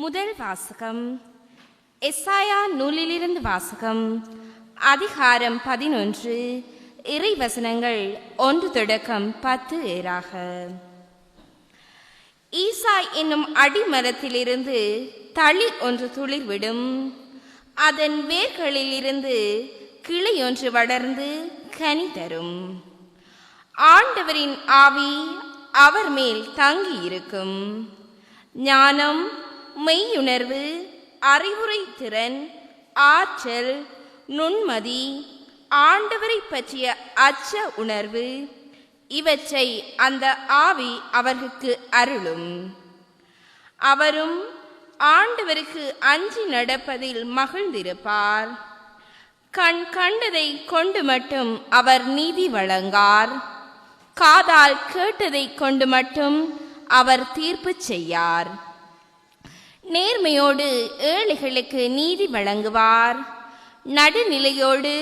முதல் வாசகம் எசாயா நூலிலிருந்து வாசகம். அதிகாரம் 11, இறைவசனங்கள் 1 தொடக்கம் 10 ஏறாக. ஈசாய் என்னும் அடிமரத்திலிருந்து தளிர் ஒன்று துளிர்விடும். அதன் வேர்களிலிருந்து கிளை ஒன்று வளர்ந்து கனி தரும். ஆண்டவரின் ஆவி அவர் மேல் தங்கியிருக்கும். ஞானம், மெய்யுணர்வு, அறிவுரை திறன், ஆற்றல், நுண்மதி, ஆண்டவரை பற்றிய அச்ச உணர்வு இவற்றை அந்த ஆவி அவர்களுக்கு அருளும். அவரும் ஆண்டவருக்கு அஞ்சி நடப்பதில் மகிழ்ந்திருப்பார். கண் கண்டதை கொண்டு மட்டும் அவர் நீதி வழங்கார். காதால் கேட்டதை கொண்டு மட்டும் அவர் தீர்ப்பு செய்யார். நேர்மையோடு ஏழைகளுக்கு நீதி வழங்குவார். நடுநிலையோடு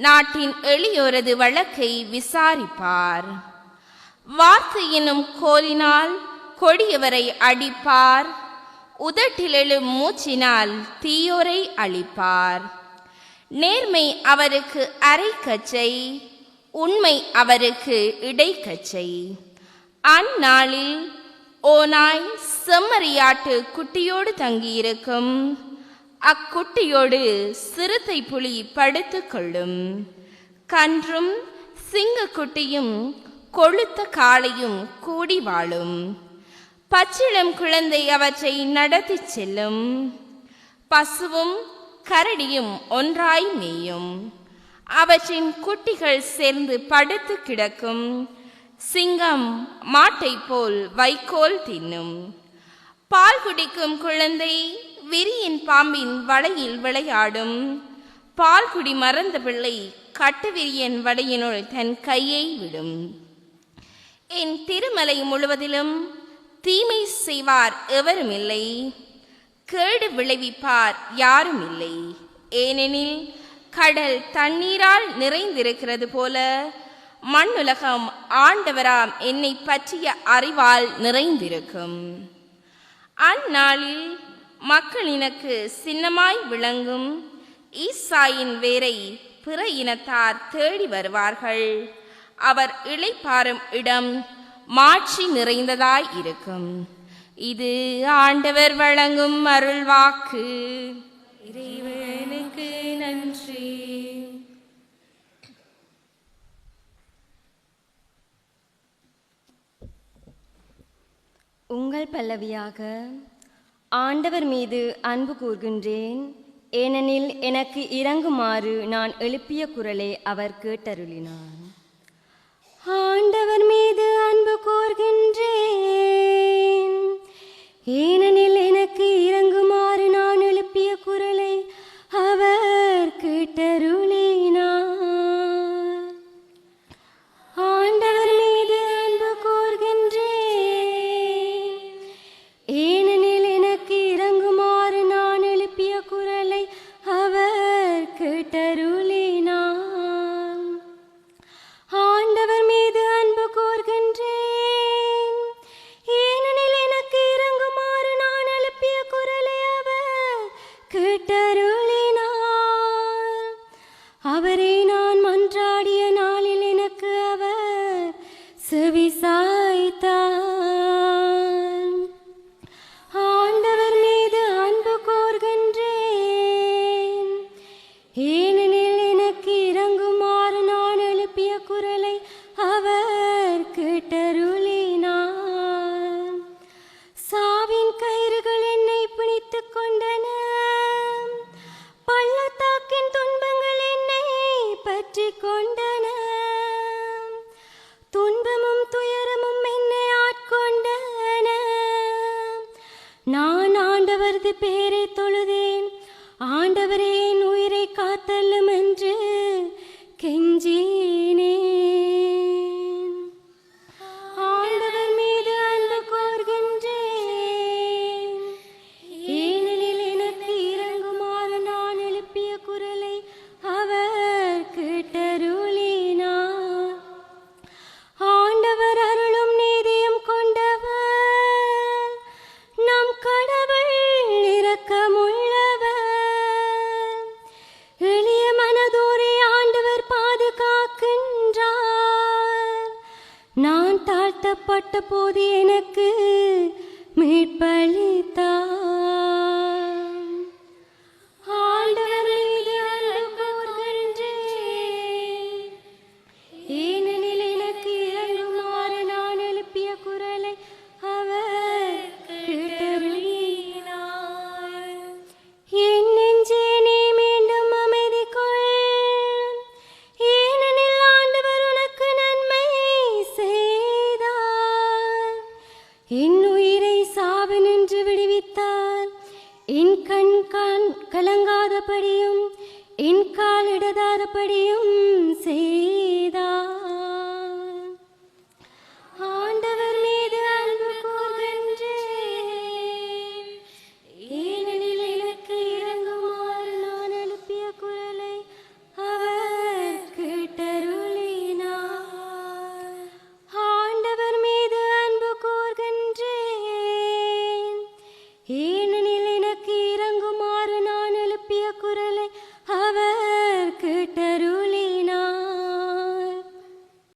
நாட்டின் எளியோரது வழக்கை விசாரிப்பார். வார்த்தை எனும் கோலினால் கொடியவரை அடிப்பார். உதட்டிலெழும் மூச்சினால் தீயோரை அழிப்பார். நேர்மை அவருக்கு அரைக்கச்சை, உண்மை அவருக்கு இடைக்கச்சை. அந்நாளில் ஓநாய் செம்மறியாட்டு குட்டியோடு தங்கியிருக்கும். அக்குட்டியோடு சிறுத்தை புலி படுத்துக் கொள்ளும். கன்றும் சிங்கக்குட்டியும் கொழுத்த காளையும் கூடி வாழும். பச்சிளம் குழந்தை அவற்றை நடத்தி செல்லும். பசுவும் கரடியும் ஒன்றாய் மேயும். அவற்றின் குட்டிகள் சேர்ந்து படுத்து கிடக்கும். சிங்கம் மாட்டை போல் வைக்கோல் தின்னும். பால் குடிக்கும் குழந்தை விரியின் பாம்பின் வலையில் விளையாடும். பால்குடி மறந்த பிள்ளை கட்டுவிரியன் வலையினுள் தன் கையை விடும். என் திருமலை முழுவதிலும் தீமை செய்வார் எவரும் இல்லை. கேடு விளைவிப்பார் யாரும் இல்லை. ஏனெனில் கடல் தண்ணீரால் நிறைந்திருக்கிறது போல மண்ணுலகம் ஆண்டவராம் என்னை பற்றிய அறிவால் நிறைந்திருக்கும். அந்நாளில் மக்கள் எனக்கு சின்னமாய் விளங்கும். ஈசாயின் வேரை பிற இனத்தார் தேடி வருவார்கள். அவர் இளைப்பாறும் இடம் மாட்சி நிறைந்ததாய் இருக்கும். இது ஆண்டவர் வழங்கும் அருள்வாக்கு. இறைவனுக்கு நன்றி. உங்கள் பல்லவியாக, ஆண்டவர் மீது அன்பு கூர்கின்றேன், ஏனெனில் எனக்கு இரங்குமாறு நான் எழுப்பிய குரலை அவர் கேட்டருளினார். ஆண்டவர் மீது அன்பு கூர்கின்றேன், ஏனெனில் எனக்கு இரங்குமாறு நான் எழுப்பிய குரலை அவர் கேட்டருளினார். ஆண்டவர் மீது அன்பு கூர்கின்றேன், ஏனெனில் எனக்கு இரங்குமாறு நான் எழுப்பிய குரலை அவர் கேட்டருளினார். ஆண்டவர் மீது அன்பு கூர்கின்றேன், ஏனெனில் எனக்கு இரங்குமாறு நான் எழுப்பிய குரலை அவர் கேட்டருளினார். அவரை நான் மன்றாடிய நாளில் எனக்கு அவர் செவிசாய்த்தார். ஆண்டவர் மீது அன்பு கூர்கின்றேன், ஏனெனில் எனக்கு இரங்குமாறு நான் எழுப்பிய குரலை அவர் கேட்டருளினார். சாவின் கயிறுகள் என்னை பிணித்துக் கொண்டன, பள்ளத்தாக்கின் துன்பங்கள் என்னை பற்றி கொண்டன. துன்பமும் துயரமும் என்னை ஆட்கொண்டன. நான் ஆண்டவரது பேரை தொழுதேன். ஆண்டவரே என் உயிரை காத்தள்ளும் என்று கெஞ்சினேன். ஆண்டவர் மீது அன்பு கூர்கின்றேன், ஏனெனில் எனக்கு இரங்குமாறு நான் எழுப்பிய குரலை அவர் கேட்டருளினார். ஆண்டவர் அருளும் நீதியும் கொண்டவர், நம் கடவுள் தாழ்த்தப்பட்ட போது எனக்கு மீட்பளித்தார். ஆண்டவர் மீது அன்பு கூர்கின்றேன். ஏனெனில் எனக்கு இறங்குமாறு நான் எழுப்பிய குரலை அவர் கேட்டருளினார். என் நெஞ்சே நீ மீண்டும் அமைதி கொள். ஏனெனில் ஆண்டவர் உனக்கு நன்மை செய்தார். என் உயிரை சாவினின்று விடுவித்தார். என் கண் கலங்காதபடியும் என் கால் இடதாதபடியும் செய்தார்.